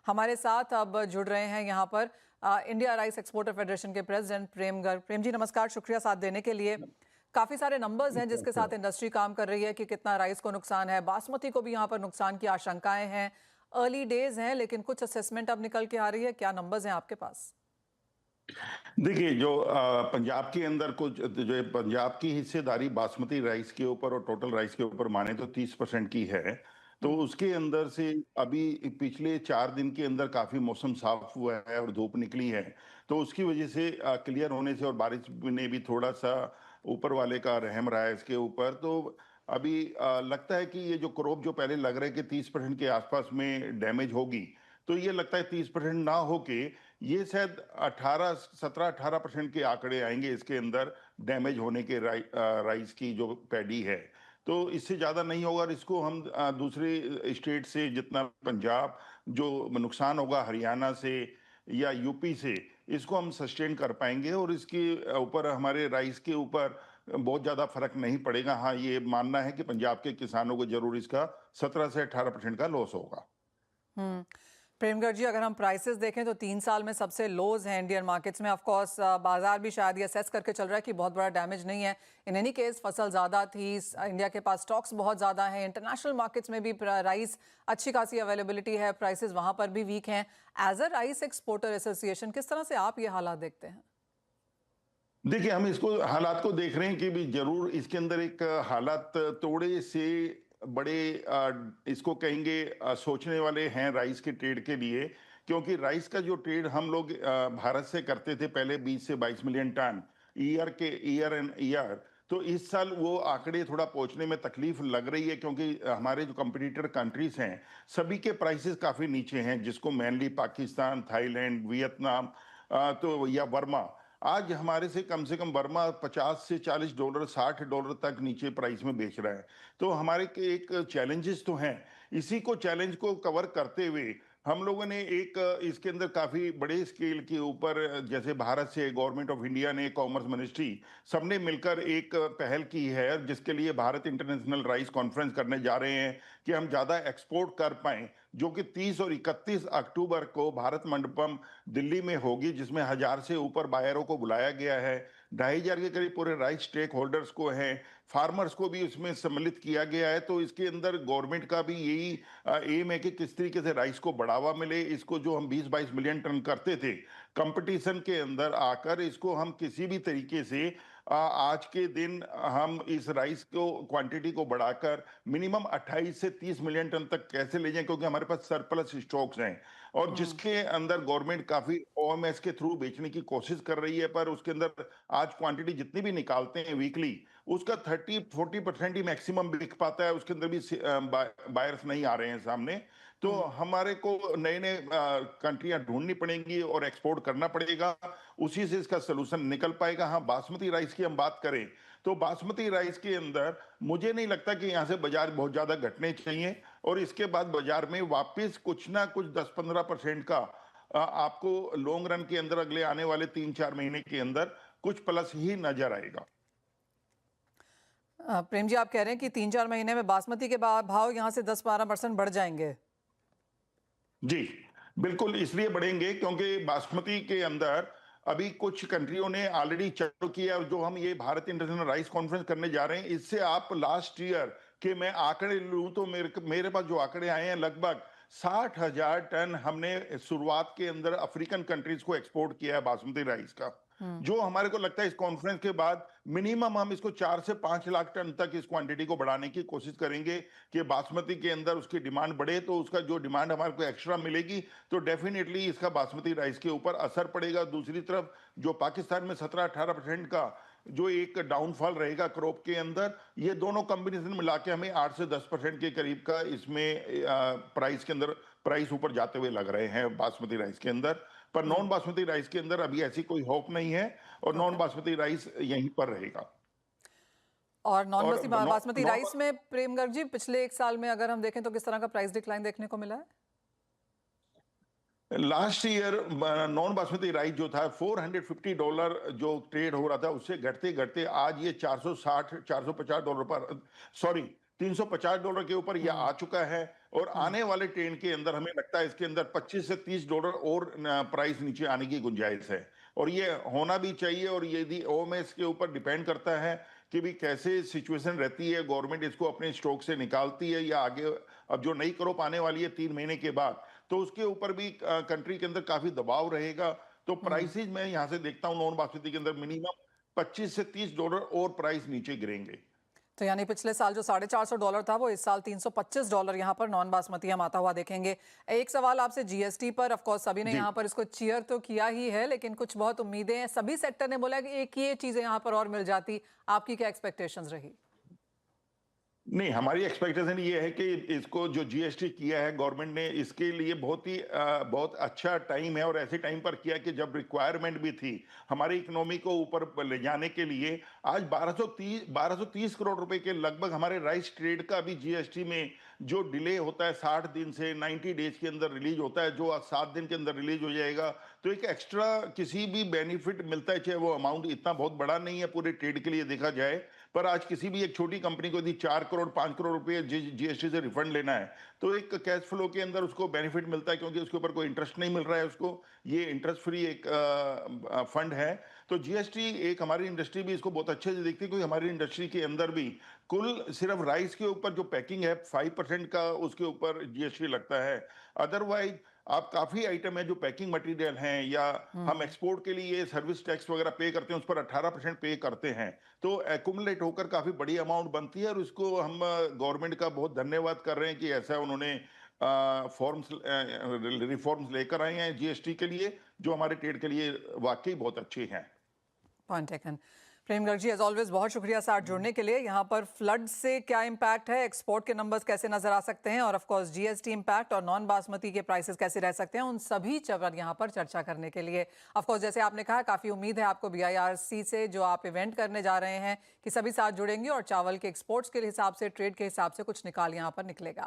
हमारे साथ अब जुड़ रहे हैं यहाँ पर इंडिया राइस एक्सपोर्टर फेडरेशन के प्रेसिडेंट प्रेम गर्ग। प्रेम जी नमस्कार, शुक्रिया साथ देने के लिए। काफी सारे नंबर्स हैं जिसके साथ इंडस्ट्री काम कर रही है कि कितना राइस को नुकसान है, बासमती को भी यहाँ पर नुकसान की आशंकाएं हैं। अर्ली डेज हैं लेकिन कुछ असेसमेंट अब निकल के आ रही है। क्या नंबर्स हैं आपके पास? देखिए, जो पंजाब के अंदर कुछ जो पंजाब की हिस्सेदारी बासमती राइस के ऊपर और टोटल राइस के ऊपर माने तो 30% की है। तो उसके अंदर से अभी पिछले 4 दिन के अंदर काफी मौसम साफ हुआ है और धूप निकली है। तो उसकी वजह से क्लियर होने से और बारिश ने भी थोड़ा सा ऊपर वाले का रहम रहा है इसके ऊपर। तो अभी लगता है कि ये जो क्रॉप जो पहले लग रहा है कि 30% के आसपास में डैमेज होगी, तो ये लगता है 30% ना होके ये शायद 17-18% के आंकड़े आएंगे इसके अंदर डैमेज होने के राइस की जो पैडी है। तो इससे ज्यादा नहीं होगा और इसको हम दूसरे स्टेट से जितना पंजाब जो नुकसान होगा हरियाणा से या यूपी से, इसको हम सस्टेन कर पाएंगे और इसके ऊपर हमारे राइस के ऊपर बहुत ज्यादा फर्क नहीं पड़ेगा। हाँ, ये मानना है कि पंजाब के किसानों को जरूर इसका 17 से 18% का लॉस होगा। हम्म। प्रेमगढ़ जी, अगर हम प्राइसेस देखें तो 3 साल में सबसे लोज हैं इंडियन मार्केट्स में। ऑफ कोर्स बाजार भी शायद ये असेस करके चल रहा है कि बहुत बड़ा डैमेज नहीं है। इन एनी केस फसल ज़्यादा थी, इंडिया के पास स्टॉक्स बहुत ज़्यादा हैं, इंटरनेशनल मार्केट्स में भी राइस अच्छी खासी अवेलेबिलिटी है, प्राइसेस वहाँ पर भी वीक हैं। As a rice exporter association किस तरह से आप ये हालात देखते हैं? देखिए, हम इसको हालात को देख रहे हैं कि भी जरूर इसके अंदर एक हालात थोड़े से बड़े इसको कहेंगे सोचने वाले हैं राइस के ट्रेड के लिए। क्योंकि राइस का जो ट्रेड हम लोग भारत से करते थे पहले 20 से 22 million tonne year and year. तो इस साल वो आंकड़े थोड़ा पहुंचने में तकलीफ लग रही है क्योंकि हमारे जो कंपटीटर कंट्रीज हैं सभी के प्राइसेस काफी नीचे हैं, जिसको मेनली पाकिस्तान, थाईलैंड, वियतनाम तो या वर्मा। आज हमारे से कम वर्मा 50 से 40 डॉलर, $60 तक नीचे प्राइस में बेच रहा है। तो हमारे के एक चैलेंजेस तो हैं। इसी को चैलेंज को कवर करते हुए हम लोगों ने एक इसके अंदर काफी बड़े स्केल के ऊपर जैसे भारत से गवर्नमेंट ऑफ इंडिया ने, कॉमर्स मिनिस्ट्री, सबने मिलकर एक पहल की है जिसके लिए भारत इंटरनेशनल राइस कॉन्फ्रेंस करने जा रहे हैं कि हम ज्यादा एक्सपोर्ट कर पाएं, जो कि 30 और 31 अक्टूबर को भारत मंडपम दिल्ली में होगी, जिसमें 1000 से ऊपर बायरों को बुलाया गया है। 2500 के करीब पूरे राइस स्टेक होल्डर्स को हैं, फार्मर्स को भी उसमें सम्मिलित किया गया है। तो इसके अंदर गवर्नमेंट का भी यही एम है कि किस तरीके से राइस को बढ़ावा मिले। इसको जो हम 20-22 मिलियन टन करते थे कंपटीशन के अंदर आकर, इसको हम किसी भी तरीके से आज के दिन हम इस राइस को क्वांटिटी को बढ़ाकर मिनिमम 28 से 30 मिलियन टन तक कैसे ले जाएं, क्योंकि हमारे पास सरप्लस स्टॉक्स हैं और जिसके अंदर गवर्नमेंट काफी ओएमएस के थ्रू बेचने की कोशिश कर रही है। पर उसके अंदर आज क्वांटिटी जितनी भी निकालते हैं वीकली, उसका 30-40% ही मैक्सिमम बिक पाता है। उसके अंदर भी बायर्स नहीं आ रहे हैं सामने। तो हमारे को नए नए कंट्रियां ढूंढनी पड़ेंगी और एक्सपोर्ट करना पड़ेगा, उसी से इसका सोल्यूशन निकल पाएगा। हाँ, बासमती राइस की हम बात करें तो बासमती राइस के अंदर मुझे नहीं लगता कि यहाँ से बाजार बहुत ज्यादा घटने चाहिए और इसके बाद बाजार में वापस कुछ ना कुछ 10-15% का आपको लॉन्ग रन के अंदर अगले आने वाले 3-4 महीने के अंदर कुछ प्लस ही नजर आएगा। प्रेम जी, आप कह रहे हैं कि 3-4 महीने में बासमती के भाव यहाँ से 10-12% बढ़ जाएंगे? जी बिल्कुल, इसलिए बढ़ेंगे क्योंकि बासमती के अंदर अभी कुछ कंट्रियों ने ऑलरेडी चालू किया। जो हम ये भारत इंटरनेशनल राइस कॉन्फ्रेंस करने जा रहे हैं, इससे आप लास्ट ईयर के मैं आंकड़े लूं तो मेरे पास जो आंकड़े आए हैं लगभग 60,000 टन हमने शुरुआत के अंदर अफ्रीकन कंट्रीज को एक्सपोर्ट किया है बासमती राइस का। जो हमारे को लगता है इस कॉन्फ्रेंस के बाद मिनिमम हम इसको 4 से 5 लाख टन तक इस क्वांटिटी को बढ़ाने की कोशिश करेंगे कि बासमती के अंदर उसकी डिमांड बढ़े। तो उसका जो डिमांड हमारे को एक्स्ट्रा मिलेगी तो डेफिनेटली इसका बासमती राइस के ऊपर असर पड़ेगा। दूसरी तरफ जो पाकिस्तान में 17-18% का जो एक डाउनफॉल रहेगा क्रॉप के अंदर, ये दोनों कॉम्बिनेशन मिला के हमें 8 से 10% के करीब का इसमें प्राइस के अंदर प्राइस ऊपर जाते हुए लग रहे हैं बासमती राइस के अंदर। पर नॉन बासमती राइस के अंदर अभी ऐसी कोई होप नहीं है और नॉन बासमती राइस यहीं पर रहेगा। और नॉन और बासमती राइस में प्रेमगर्ग जी पिछले 1 साल में अगर हम देखें तो किस तरह का प्राइस डिक्लाइन देखने को मिला है? Last year non basmati rice जो था $450 जो ट्रेड हो रहा था, उससे घटते घटते आज ये $460-450 पर, सॉरी $350 के ऊपर ये आ चुका है और आने वाले ट्रेंड के अंदर हमें लगता है इसके अंदर $25 से $30 और प्राइस नीचे आने की गुंजाइश है और ये होना भी चाहिए। और यदि ओएमएस के ऊपर डिपेंड करता है कि भी कैसे सिचुएशन रहती है, गवर्नमेंट इसको अपने स्टॉक से निकालती है या आगे अब जो नई क्रॉप आने वाली है 3 महीने के बाद, तो उसके ऊपर भी कंट्री के अंदर काफी दबाव रहेगा। तो प्राइसेज मैं यहाँ से देखता हूँ नॉन बासमती के अंदर मिनिमम $25 से $30 और प्राइस नीचे गिरेंगे। तो यानी पिछले साल जो $450 था वो इस साल $325 यहाँ पर नॉन बासमती हम आता हुआ देखेंगे। एक सवाल आपसे जीएसटी पर, ऑफ कोर्स सभी ने जी। यहाँ पर इसको चीयर तो किया ही है, लेकिन कुछ बहुत उम्मीदें हैं। सभी सेक्टर ने बोला कि एक ये चीजें यहाँ पर और मिल जाती, आपकी क्या एक्सपेक्टेशंस रही? नहीं, हमारी एक्सपेक्टेशन ये है कि इसको जो जीएसटी किया है गवर्नमेंट ने, इसके लिए बहुत अच्छा टाइम है और ऐसे टाइम पर किया कि जब रिक्वायरमेंट भी थी हमारी इकोनॉमी को ऊपर ले जाने के लिए। आज 1230 करोड़ रुपए के लगभग हमारे राइस ट्रेड का भी जीएसटी में जो डिले होता है 60 दिन से 90 डेज के अंदर रिलीज होता है, जो आज 7 दिन के अंदर रिलीज हो जाएगा, तो एक एक्स्ट्रा किसी भी बेनिफिट मिलता है, चाहे वो अमाउंट इतना बहुत बड़ा नहीं है पूरे ट्रेड के लिए देखा जाए, पर आज किसी भी एक छोटी कंपनी को यदि 4 करोड़ 5 करोड़ रुपए जीएसटी से रिफंड लेना है तो एक कैश फ्लो के अंदर उसको बेनिफिट मिलता है, क्योंकि उसके ऊपर कोई इंटरेस्ट नहीं मिल रहा है उसको, ये इंटरेस्ट फ्री एक फंड है। तो जीएसटी एक हमारी इंडस्ट्री भी इसको बहुत अच्छे से देखती है, क्योंकि हमारी इंडस्ट्री के अंदर भी कुल सिर्फ राइस के ऊपर जो पैकिंग है 5% का उसके ऊपर जीएसटी लगता है। अदरवाइज आप काफी आइटम है जो पैकिंग मटेरियल हैं या हम एक्सपोर्ट के लिए सर्विस टैक्स वगैरह पे करते हैं, उस पर 18% पे करते हैं। तो एक्यूमुलेट होकर काफी बड़ी अमाउंट बनती है और उसको हम गवर्नमेंट का बहुत धन्यवाद कर रहे हैं कि ऐसा उन्होंने फॉर्म्स रिफॉर्म्स लेकर आए हैं जीएसटी के लिए, जो हमारे ट्रेड के लिए वाकई बहुत अच्छे हैं। Point taken. Prem Garg ji, as always बहुत शुक्रिया साथ जुड़ने के लिए। यहाँ पर फ्लड से क्या इम्पैक्ट है, एक्सपोर्ट के नंबर्स कैसे नजर आ सकते हैं और ऑफ कोर्स जीएसटी इम्पैक्ट और नॉन बासमती के प्राइसेस कैसे रह सकते हैं, उन सभी पर यहाँ पर चर्चा करने के लिए ऑफ कोर्स जैसे आपने कहा काफी उम्मीद है आपको बीआईआरसी से जो आप इवेंट करने जा रहे हैं कि सभी साथ जुड़ेंगे और चावल के एक्सपोर्ट्स के हिसाब से, ट्रेड के हिसाब से कुछ निकाल यहाँ पर निकलेगा।